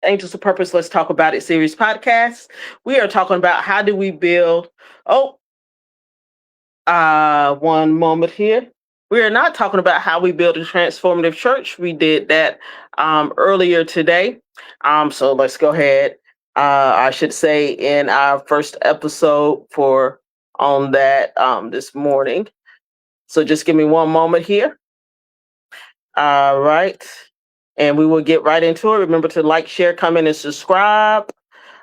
Angels of Purpose, Let's Talk About It series podcast. We are talking about how do we build. One moment here. We are not talking about how we build a transformative church. We did that earlier today. So let's go ahead. I should say in our first episode for on that this morning. So just give me one moment here. All right. And we will get right into it. Remember to like, share, comment, and subscribe.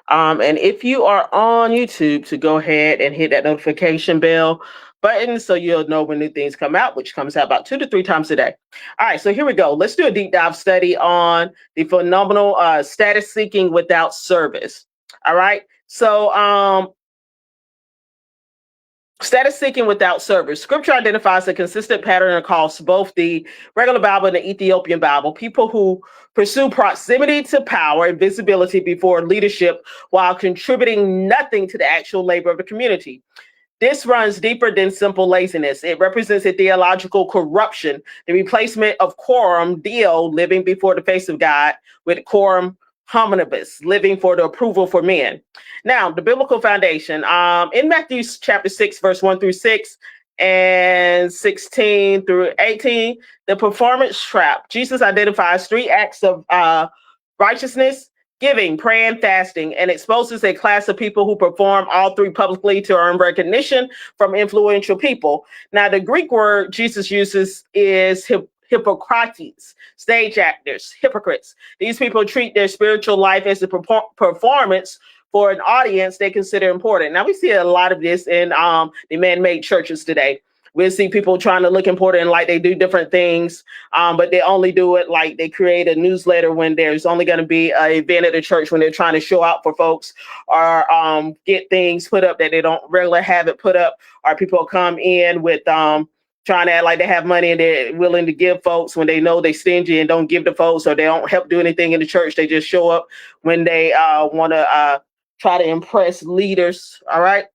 And if you are on YouTube, to go ahead and hit that notification bell button so you'll know when new things come out, which comes out about 2 to 3 times a day. All right, so here we go. Let's do a deep dive study on the phenomenal status seeking without service. All right, so status seeking without service. Scripture identifies a consistent pattern across both the regular Bible and the Ethiopian Bible. People who pursue proximity to power and visibility before leadership while contributing nothing to the actual labor of the community. This runs deeper than simple laziness. It represents a theological corruption, the replacement of quorum deo, living before the face of God, with quorum hominibus, living for the approval for men. Now, the biblical foundation. In Matthew chapter 6, verse 1 through 6 and 16 through 18, the performance trap. Jesus identifies 3 acts of righteousness: giving, praying, fasting, and exposes a class of people who perform all 3 publicly to earn recognition from influential people. Now, the Greek word Jesus uses is Hippocrates, stage actors, hypocrites. These people treat their spiritual life as a performance for an audience they consider important. Now, we see a lot of this in the man-made churches today. We'll see people trying to look important, like they do different things, but they only do it like they create a newsletter when there's only going to be an event at the church, when they're trying to show out for folks, or get things put up that they don't regularly have it put up, or people come in with trying to act like they have money and they're willing to give folks when they know they stingy and don't give to folks, or they don't help do anything in the church. They just show up when they want to try to impress leaders. All right.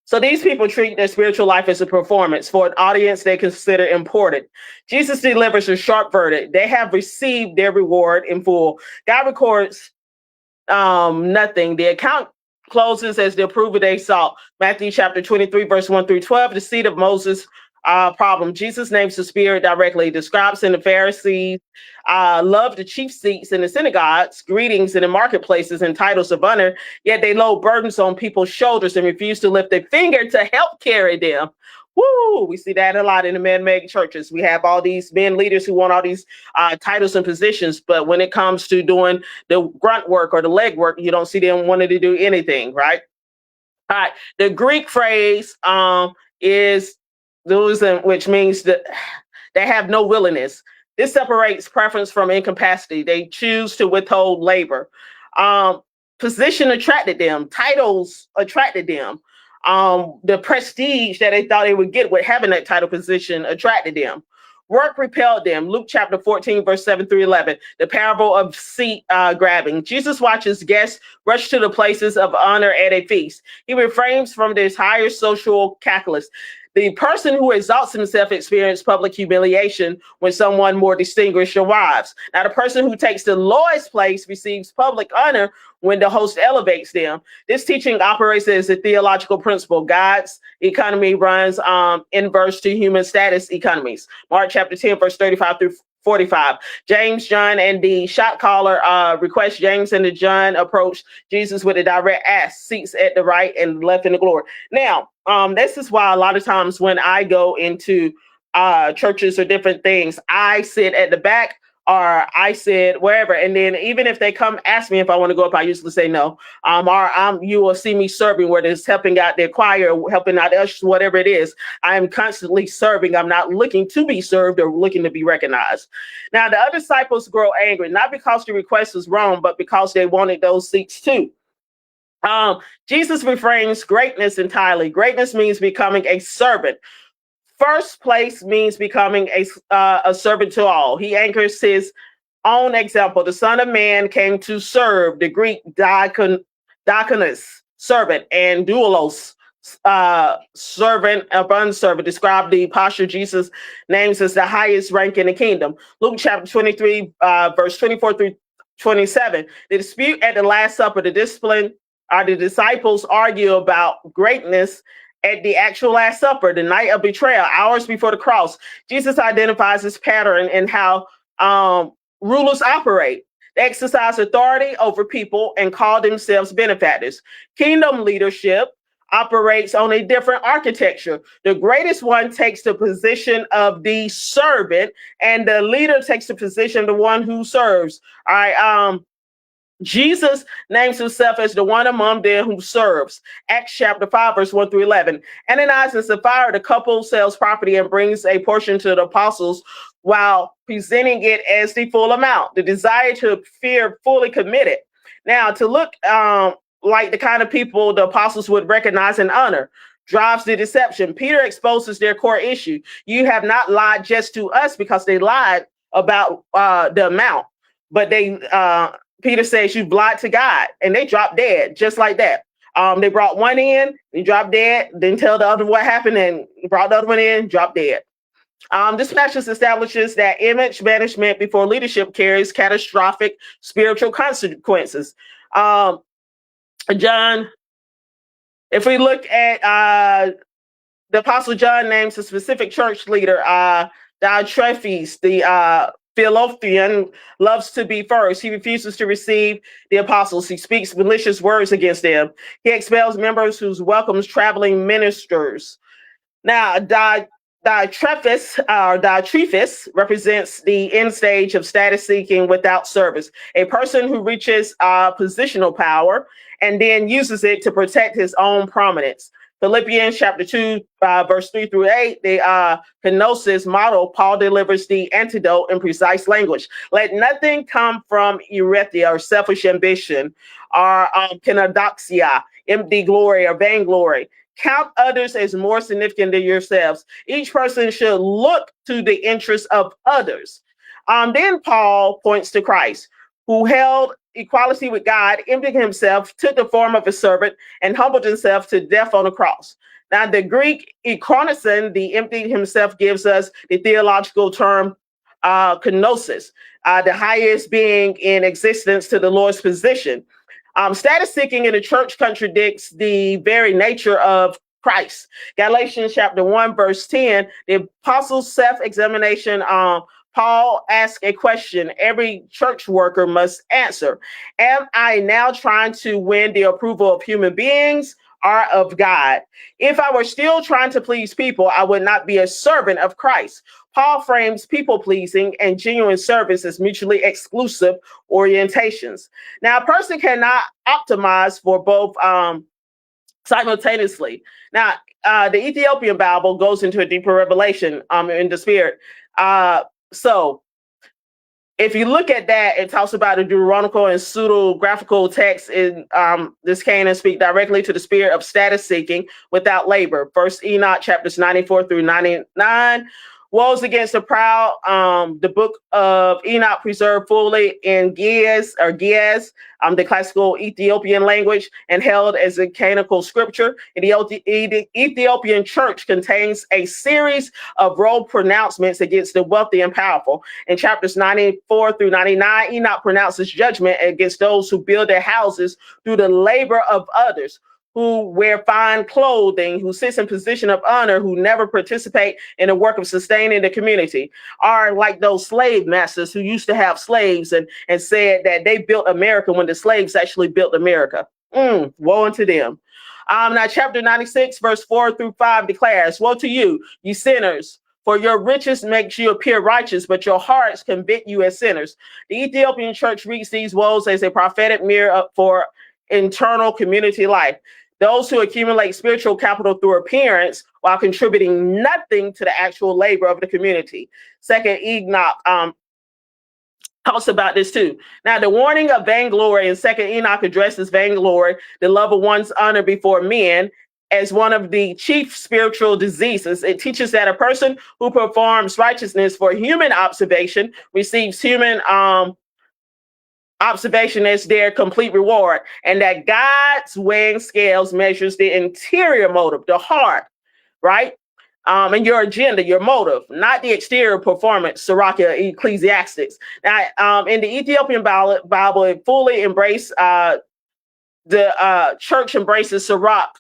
So these people treat their spiritual life as a performance for an audience they consider important. Jesus delivers a sharp verdict. They have received their reward in full. God records nothing. The account closes as the approval they sought. Matthew chapter 23, verse 1 through 12, the seed of Moses problem. Jesus names the spirit directly. Describes in the Pharisees love the chief seats in the synagogues, greetings in the marketplaces, and titles of honor, yet they load burdens on people's shoulders and refuse to lift a finger to help carry them. Woo! We see that a lot in the man-made churches. We have all these men leaders who want all these titles and positions, but when it comes to doing the grunt work or the leg work, you don't see them wanting to do anything, right? All right. The Greek phrase is "dousin," which means that they have no willingness. This separates preference from incapacity. They choose to withhold labor. Position attracted them. Titles attracted them. The prestige that they thought they would get with having that title position attracted them. Work repelled them. Luke chapter 14, verse 7 through 11, the parable of seat grabbing. Jesus watches guests rush to the places of honor at a feast. He refrains from this higher social calculus. The person who exalts himself experiences public humiliation when someone more distinguished arrives. Now, the person who takes the lowest place receives public honor when the host elevates them. This teaching operates as a theological principle. God's economy runs inverse to human status economies. Mark chapter 10, verse 35 through 45. James, John, and the shot caller request. James and the John approach Jesus with a direct ask, seats at the right and left in the glory. Now, this is why a lot of times when I go into churches or different things, I sit at the back or I sit wherever. And then even if they come ask me if I want to go up, I usually say no. You will see me serving, whether it's helping out their choir, helping out ushers, whatever it is. I am constantly serving. I'm not looking to be served or looking to be recognized. Now, the other disciples grow angry, not because the request was wrong, but because they wanted those seats too. Jesus refrains greatness entirely. Greatness means becoming a servant. First place means becoming a servant to all. He anchors his own example. The Son of Man came to serve. The Greek diakonos, servant, and doulos, servant, a bondservant, describe the posture Jesus names as the highest rank in the kingdom. Luke chapter 23, verse 24 through 27. The dispute at the Last Supper, the disciples argue about greatness at the actual Last Supper, the night of betrayal, hours before the cross. Jesus identifies this pattern in how rulers operate. They exercise authority over people and call themselves benefactors. Kingdom leadership operates on a different architecture. The greatest one takes the position of the servant, and the leader takes the position of the one who serves. All right. Jesus names himself as the one among them who serves. Acts chapter 5, verse 1 through 11. Ananias and Sapphira, the couple sells property and brings a portion to the apostles while presenting it as the full amount. The desire to appear fully committed. Now, to look like the kind of people the apostles would recognize and honor drives the deception. Peter exposes their core issue. You have not lied just to us, because they lied about the amount, but Peter says you've lied to God, and they dropped dead just like that. They brought one in, they dropped dead, didn't tell the other what happened, and brought the other one in, dropped dead. This passage establishes that image management before leadership carries catastrophic spiritual consequences. John, if we look at the Apostle John names a specific church leader, Diotrephes, the Philippian, loves to be first. He refuses to receive the apostles. He speaks malicious words against them. He expels members who welcomes traveling ministers. Now, Diotrephes represents the end stage of status seeking without service, a person who reaches positional power and then uses it to protect his own prominence. Philippians chapter 2, verse 3 through 8, the kenosis model, Paul delivers the antidote in precise language. Let nothing come from euthymia or selfish ambition or kenodoxia, empty glory or vainglory. Count others as more significant than yourselves. Each person should look to the interests of others. Then Paul points to Christ, who held equality with God, emptied himself, took the form of a servant, and humbled himself to death on the cross. Now, the Greek ekronisin, the emptied himself, gives us the theological term kenosis, the highest being in existence to the Lord's position. Status seeking in the church contradicts the very nature of Christ. Galatians chapter 1, verse 10, the apostles' self-examination, Paul asks a question every church worker must answer. Am I now trying to win the approval of human beings or of God? If I were still trying to please people, I would not be a servant of Christ. Paul frames people-pleasing and genuine service as mutually exclusive orientations. Now, a person cannot optimize for both simultaneously. Now, the Ethiopian Bible goes into a deeper revelation in the spirit. So if you look at that, it talks about the Deuteronomical and pseudo-graphical text in this Canaan speak directly to the spirit of status seeking without labor. First Enoch chapters 94 through 99. Woes against the proud, the book of Enoch preserved fully in Ge'ez, the classical Ethiopian language, and held as a canonical scripture. And the Ethiopian church contains a series of royal pronouncements against the wealthy and powerful. In chapters 94 through 99, Enoch pronounces judgment against those who build their houses through the labor of others, who wear fine clothing, who sits in position of honor, who never participate in the work of sustaining the community, are like those slave masters who used to have slaves and said that they built America when the slaves actually built America. Woe unto them. Now, chapter 96, verse 4 through 5 declares, woe to you, ye sinners, for your riches makes you appear righteous, but your hearts convict you as sinners. The Ethiopian church reads these woes as a prophetic mirror for internal community life. Those who accumulate spiritual capital through appearance while contributing nothing to the actual labor of the community. Second Enoch talks about this too. Now, the warning of vainglory in Second Enoch addresses vainglory, the love of one's honor before men, as one of the chief spiritual diseases. It teaches that a person who performs righteousness for human observation receives human observation as their complete reward, and that God's weighing scales measures the interior motive, the heart, right? and your agenda, your motive, not the exterior performance, Sirach Ecclesiastics. Now, in the Ethiopian Bible, it fully embraced the church embraces Sirach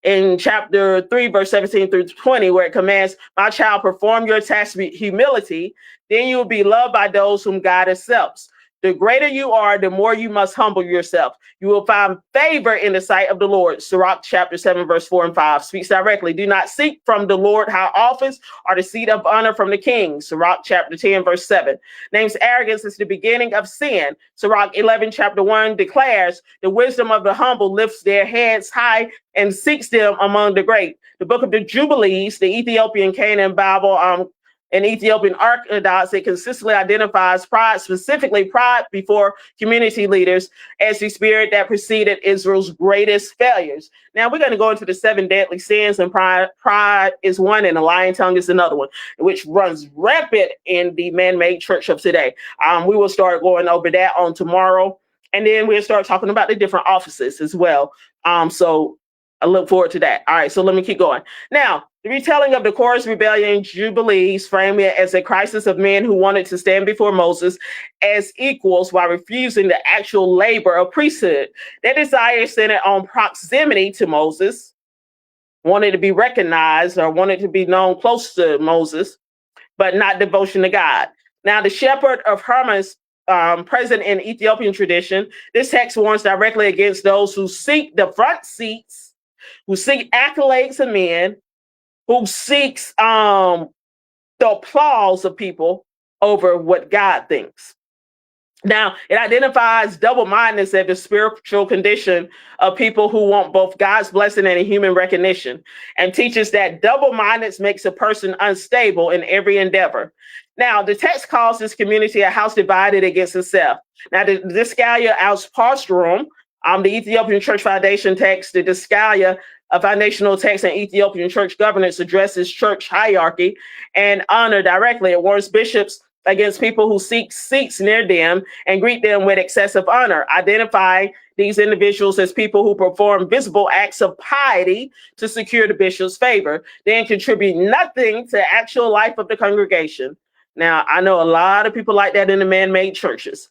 in chapter 3, verse 17 through 20, where it commands, my child, perform your task with humility, then you will be loved by those whom God accepts. The greater you are, the more you must humble yourself. You will find favor in the sight of the Lord. Sirach chapter 7, verse 4 and 5 speaks directly. Do not seek from the Lord high office or the seat of honor from the king. Sirach chapter 10, verse 7 names arrogance as the beginning of sin. Sirach 11, chapter 1 declares the wisdom of the humble lifts their heads high and seeks them among the great. The book of the Jubilees, the Ethiopian Canaan Bible, in Ethiopian Orthodox, it consistently identifies pride, specifically pride before community leaders, as the spirit that preceded Israel's greatest failures. Now we're going to go into the 7 deadly sins, and pride is one, and a lying tongue is another one, which runs rampant in the man-made church of today. We will start going over that on tomorrow, and then we'll start talking about the different offices as well. So I look forward to that. All right, so let me keep going. Now, the retelling of the Korah's rebellion Jubilees frame it as a crisis of men who wanted to stand before Moses as equals while refusing the actual labor of priesthood. Their desire centered on proximity to Moses, wanted to be recognized or wanted to be known close to Moses, but not devotion to God. Now, the shepherd of Hermas, present in Ethiopian tradition, this text warns directly against those who seek the front seats, who seek accolades of men, who seeks the applause of people over what God thinks. Now, it identifies double-mindedness as the spiritual condition of people who want both God's blessing and human recognition, and teaches that double-mindedness makes a person unstable in every endeavor. Now, the text calls this community a house divided against itself. Now, the Diskalia aus Pastorum, the Ethiopian Church Foundation text, the Diskalia, a foundational text in Ethiopian church governance, addresses church hierarchy and honor directly. It warns bishops against people who seek seats near them and greet them with excessive honor, identifying these individuals as people who perform visible acts of piety to secure the bishop's favor, then contribute nothing to the actual life of the congregation. Now, I know a lot of people like that in the man-made churches.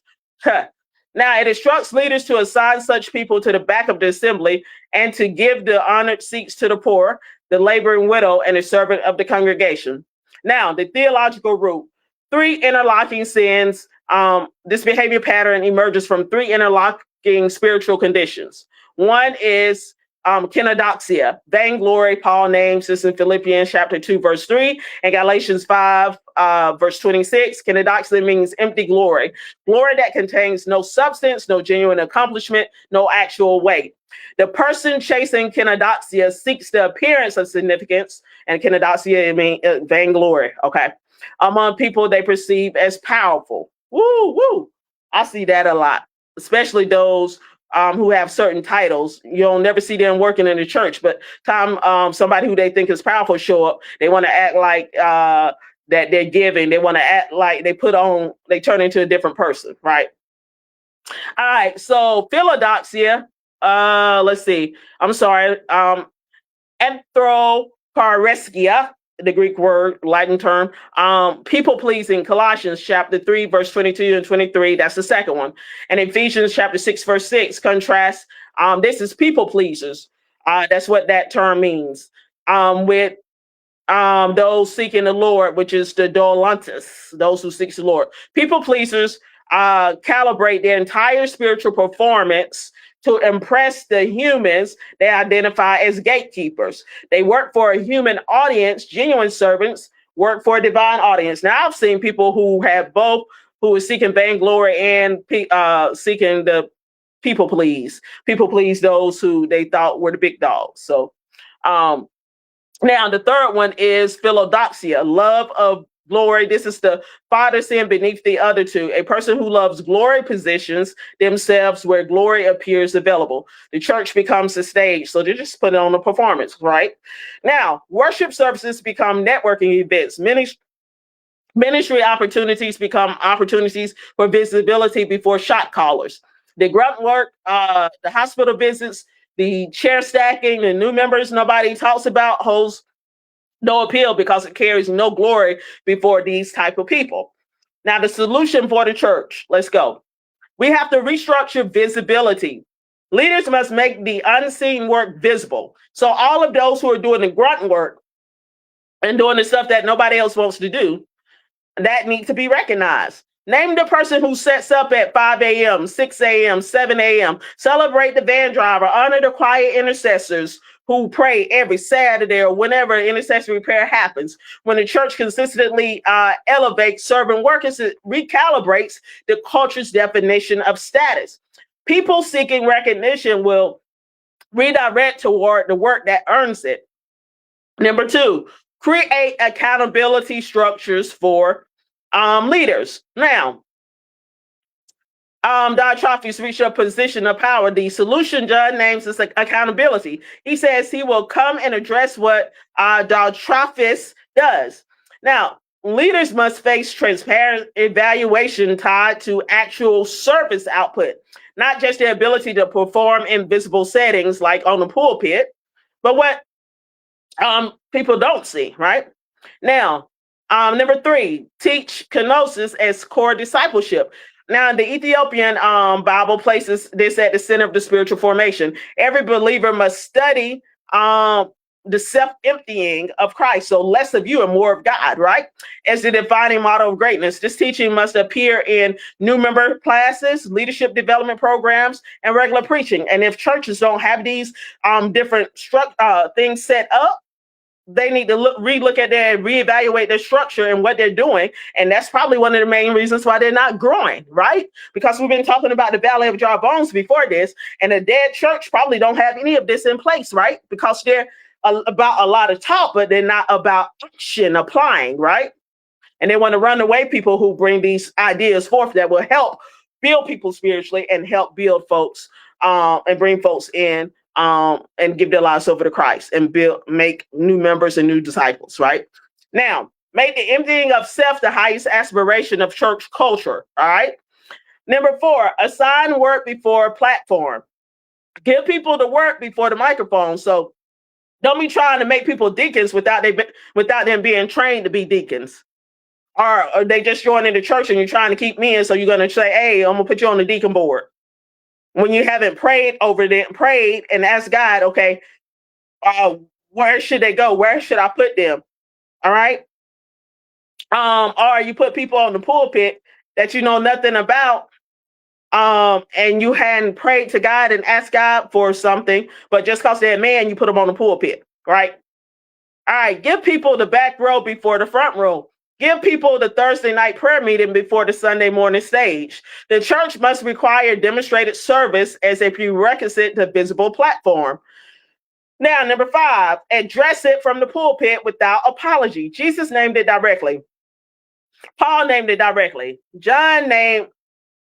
Now, it instructs leaders to assign such people to the back of the assembly and to give the honored seats to the poor, the laboring widow, and the servant of the congregation. Now, the theological root, 3 interlocking sins. This behavior pattern emerges from 3 interlocking spiritual conditions. One is kenodoxia, vainglory. Paul names this in Philippians chapter 2, verse 3, and Galatians 5, verse 26. Kenodoxia means empty glory, glory that contains no substance, no genuine accomplishment, no actual weight. The person chasing kenodoxia seeks the appearance of significance, and kenodoxia means vainglory, okay, among people they perceive as powerful. Woo, woo. I see that a lot, especially those who have certain titles. You'll never see them working in the church, but somebody who they think is powerful show up, they want to act like that they're giving. They want to act like they turn into a different person, right? All right, so philodoxia, let's see. I'm sorry. Anthropareskia, the Greek word, Latin term, people-pleasing, Colossians chapter 3, verse 22 and 23, that's the second one. And Ephesians chapter 6, verse 6, contrasts, this is people-pleasers. That's what that term means. With those seeking the Lord, which is the dolantes, those who seek the Lord. People-pleasers calibrate their entire spiritual performance to impress the humans they identify as gatekeepers. They work for a human audience. Genuine servants work for a divine audience. Now, I've seen people who have both, who are seeking vainglory and seeking the people please those who they thought were the big dogs. So now the third one is philodoxia, love of glory. This is the farther sin beneath the other two. A person who loves glory positions themselves where glory appears available. The church becomes the stage, so they just put it on a performance, right? Now, worship services become networking events. Ministry opportunities become opportunities for visibility before shot callers. The grunt work, the hospital visits, the chair stacking, the new members nobody talks about holds no appeal because it carries no glory before these type of people. Now, the solution for the church, let's go. We have to restructure visibility. Leaders must make the unseen work visible. So all of those who are doing the grunt work and doing the stuff that nobody else wants to do, that needs to be recognized. Name the person who sets up at 5 a.m., 6 a.m., 7 a.m. Celebrate the van driver. Honor the quiet intercessors who pray every Saturday or whenever intercessory prayer happens. When the church consistently elevates servant workers, it recalibrates the culture's definition of status. People seeking recognition will redirect toward the work that earns it. Number 2, create accountability structures for leaders. Now, Diotrephes reached a position of power. The solution John names is accountability. He says he will come and address what Diotrephes does. Now, leaders must face transparent evaluation tied to actual service output, not just their ability to perform in visible settings like on the pulpit, but what people don't see, right? Now, number 3, teach kenosis as core discipleship. Now, the Ethiopian Bible places this at the center of the spiritual formation. Every believer must study the self-emptying of Christ. So less of you and more of God, right? As the defining model of greatness. This teaching must appear in new member classes, leadership development programs, and regular preaching. And if churches don't have these different things set up, they need to relook at their, reevaluate their structure and what they're doing. And that's probably one of the main reasons why they're not growing, right? Because we've been talking about the valley of dry bones before this, and a dead church probably don't have any of this in place, right? Because they're about a lot of talk, but they're not about action applying, right? And they want to run away people who bring these ideas forth that will help build people spiritually and help build folks and bring folks in and give their lives over to Christ and make new members and new disciples, right? Now, make the emptying of self the highest aspiration of church culture, all right? Number 4, assign work before platform. Give people the work before the microphone. So don't be trying to make people deacons without them being trained to be deacons. Or they just joining the church and you're trying to keep me in, so you're going to say, hey, I'm going to put you on the deacon board. When you haven't prayed and asked God, okay, where should they go? Where should I put them? All right. Or you put people on the pulpit that you know nothing about, and you hadn't prayed to God and asked God for something, but just because they're a man, you put them on the pulpit, right? All right. Give people the back row before the front row. Give people the Thursday night prayer meeting before the Sunday morning stage. The church must require demonstrated service as a prerequisite to visible platform. Now, number 5, address it from the pulpit without apology. Jesus named it directly. Paul named it directly. John named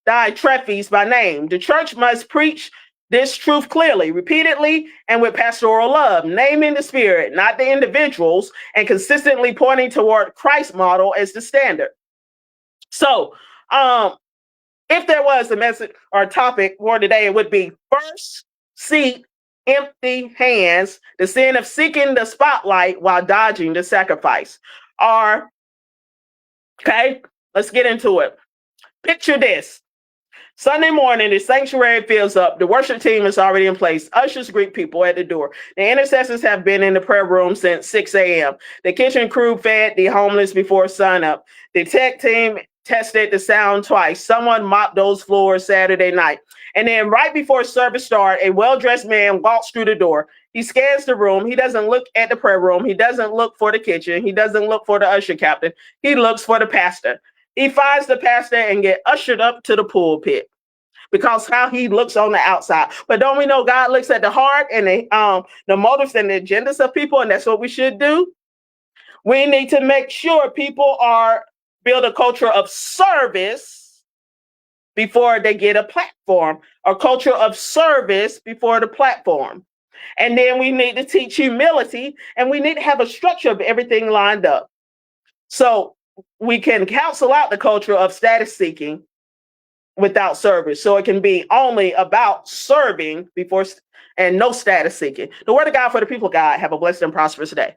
Diotrephes by name. The church must preach this truth clearly, repeatedly, and with pastoral love, naming the spirit, not the individuals, and consistently pointing toward Christ's model as the standard. So, if there was a message or a topic for today, it would be first seat, empty hands, the sin of seeking the spotlight while dodging the sacrifice. Or, okay, let's get into it. Picture this. Sunday morning, the sanctuary fills up. The worship team is already in place. Ushers greet people at the door. The intercessors have been in the prayer room since 6 a.m. The kitchen crew fed the homeless before sunup. The tech team tested the sound twice. Someone mopped those floors Saturday night. And then right before service started, a well-dressed man walks through the door. He scans the room. He doesn't look at the prayer room. He doesn't look for the kitchen. He doesn't look for the usher captain. He looks for the pastor. He finds the pastor and get ushered up to the pulpit because how he looks on the outside. But don't we know God looks at the heart and the motives and the agendas of people, and that's what we should do? We need to make sure people build a culture of service before they get a platform, a culture of service before the platform. And then we need to teach humility, and we need to have a structure of everything lined up. So we can cancel out the culture of status seeking without service. So it can be only about serving before and no status seeking. The word of God for the people of God. Have a blessed and prosperous day.